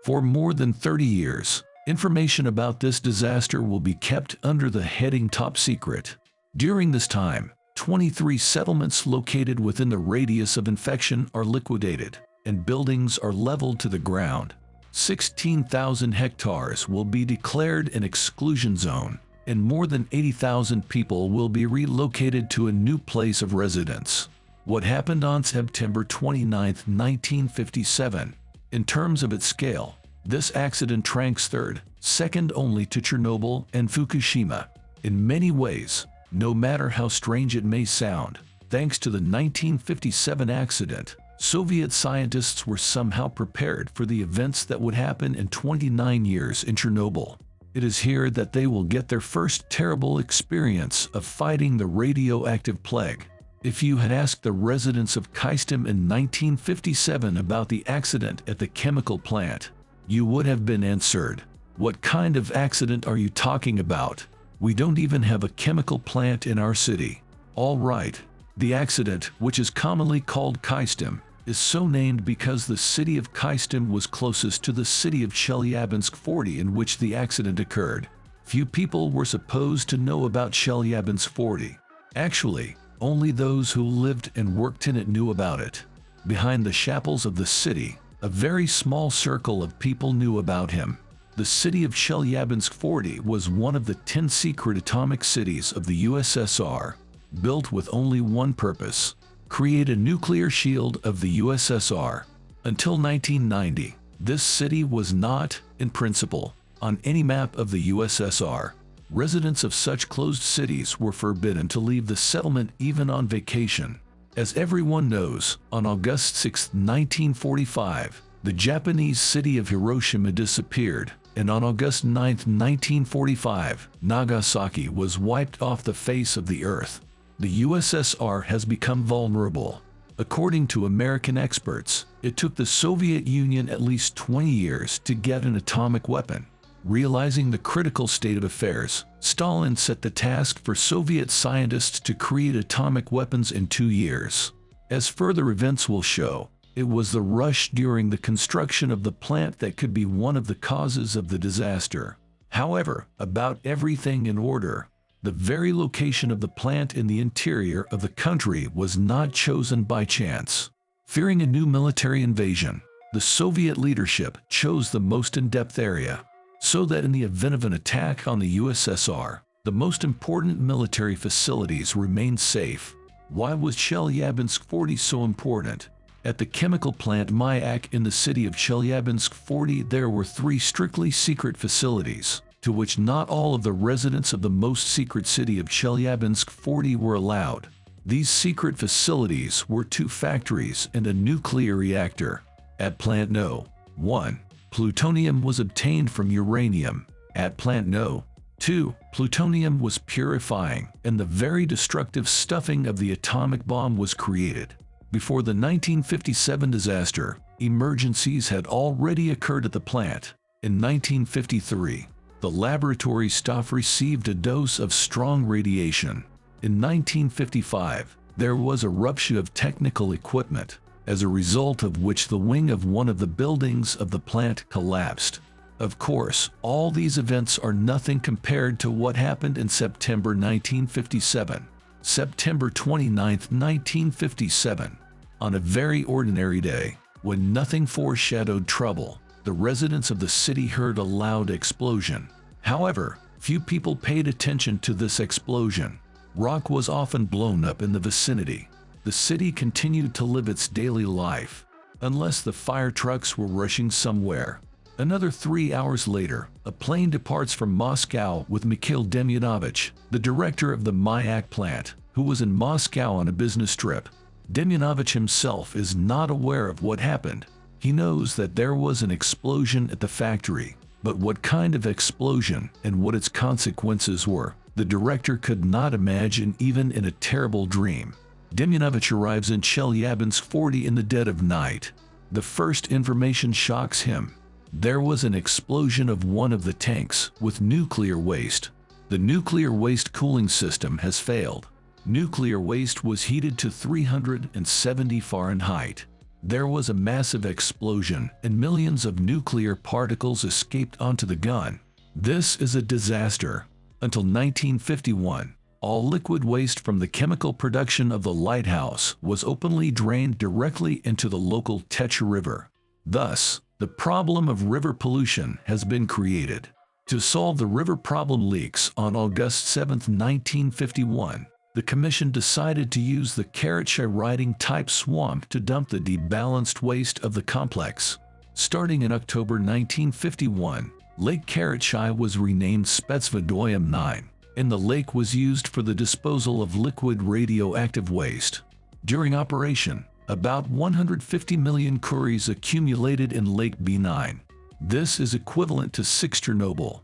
For more than 30 years, information about this disaster will be kept under the heading Top Secret. During this time, 23 settlements located within the radius of infection are liquidated, and buildings are leveled to the ground. 16,000 hectares will be declared an exclusion zone, and more than 80,000 people will be relocated to a new place of residence. What happened on September 29, 1957? In terms of its scale, this accident ranks third, second only to Chernobyl and Fukushima. In many ways, no matter how strange it may sound, thanks to the 1957 accident, Soviet scientists were somehow prepared for the events that would happen in 29 years in Chernobyl. It is here that they will get their first terrible experience of fighting the radioactive plague. If you had asked the residents of Kystum in 1957 about the accident at the chemical plant, you would have been answered, "What kind of accident are you talking about? We don't even have a chemical plant in our city." All right. The accident, which is commonly called Kystum, is so named because the city of Kystum was closest to the city of Chelyabinsk 40 in which the accident occurred. Few people were supposed to know about Chelyabinsk 40. Actually, only those who lived and worked in it knew about it. Behind the chapels of the city, a very small circle of people knew about him. The city of Chelyabinsk 40 was one of the 10 secret atomic cities of the USSR, built with only one purpose: create a nuclear shield of the USSR. Until 1990, this city was not, in principle, on any map of the USSR. Residents of such closed cities were forbidden to leave the settlement even on vacation. As everyone knows, on August 6, 1945, the Japanese city of Hiroshima disappeared, and on August 9, 1945, Nagasaki was wiped off the face of the earth. The USSR has become vulnerable. According to American experts, it took the Soviet Union at least 20 years to get an atomic weapon. Realizing the critical state of affairs, Stalin set the task for Soviet scientists to create atomic weapons in 2 years. As further events will show, it was the rush during the construction of the plant that could be one of the causes of the disaster. However, about everything in order, the very location of the plant in the interior of the country was not chosen by chance. Fearing a new military invasion, the Soviet leadership chose the most in-depth area, so that in the event of an attack on the USSR, the most important military facilities remained safe. Why was Chelyabinsk 40 so important? At the chemical plant Mayak in the city of Chelyabinsk 40, there were 3 strictly secret facilities, to which not all of the residents of the most secret city of Chelyabinsk 40 were allowed. These secret facilities were 2 factories and a nuclear reactor. At Plant No. 1, plutonium was obtained from uranium. At Plant No. 2, plutonium was purifying, and the very destructive stuffing of the atomic bomb was created. Before the 1957 disaster, emergencies had already occurred at the plant. In 1953, the laboratory staff received a dose of strong radiation. In 1955, there was a rupture of technical equipment, as a result of which the wing of one of the buildings of the plant collapsed. Of course, all these events are nothing compared to what happened in September 1957. September 29, 1957. On a very ordinary day, when nothing foreshadowed trouble, the residents of the city heard a loud explosion. However, few people paid attention to this explosion. Rock was often blown up in the vicinity. The city continued to live its daily life, unless the fire trucks were rushing somewhere. Another 3 hours later, a plane departs from Moscow with Mikhail Demyanovich, the director of the Mayak plant, who was in Moscow on a business trip. Demyanovich himself is not aware of what happened. He knows that there was an explosion at the factory, but what kind of explosion and what its consequences were, the director could not imagine even in a terrible dream. Demyanovich arrives in Chelyabinsk 40 in the dead of night. The first information shocks him. There was an explosion of one of the tanks with nuclear waste. The nuclear waste cooling system has failed. Nuclear waste was heated to 370 Fahrenheit. There was a massive explosion and millions of nuclear particles escaped onto the gun. This is a disaster. Until 1951, all liquid waste from the chemical production of the lighthouse was openly drained directly into the local Teche River. Thus, the problem of river pollution has been created. To solve the river problem leaks, on August 7, 1951, the Commission decided to use the Karachay riding-type swamp to dump the debalanced waste of the complex. Starting in October 1951, Lake Karachay was renamed Spetsvodoyem 9, and the lake was used for the disposal of liquid radioactive waste. During operation, about 150 million curies accumulated in Lake B9. This is equivalent to 6 Chernobyl.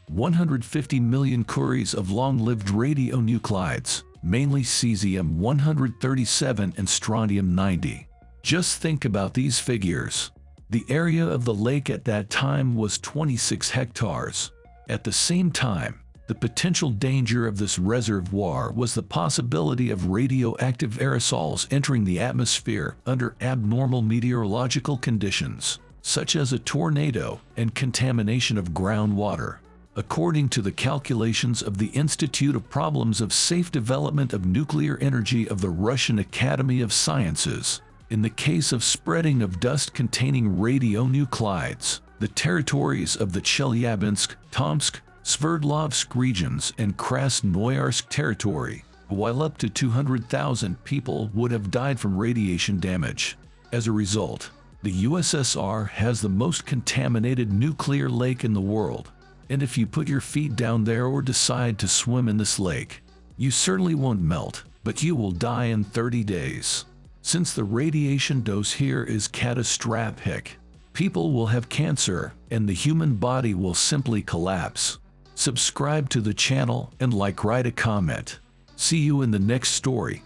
150 million curies of long-lived radionuclides, mainly cesium-137 and strontium-90. Just think about these figures. The area of the lake at that time was 26 hectares. At the same time, the potential danger of this reservoir was the possibility of radioactive aerosols entering the atmosphere under abnormal meteorological conditions, such as a tornado and contamination of groundwater. According to the calculations of the Institute of Problems of Safe Development of Nuclear Energy of the Russian Academy of Sciences, in the case of spreading of dust containing radionuclides, the territories of the Chelyabinsk, Tomsk, Sverdlovsk regions and Krasnoyarsk territory, while up to 200,000 people would have died from radiation damage. As a result, the USSR has the most contaminated nuclear lake in the world. And if you put your feet down there or decide to swim in this lake, you certainly won't melt, but you will die in 30 days. Since the radiation dose here is catastrophic, people will have cancer and the human body will simply collapse. Subscribe to the channel and write a comment. See you in the next story.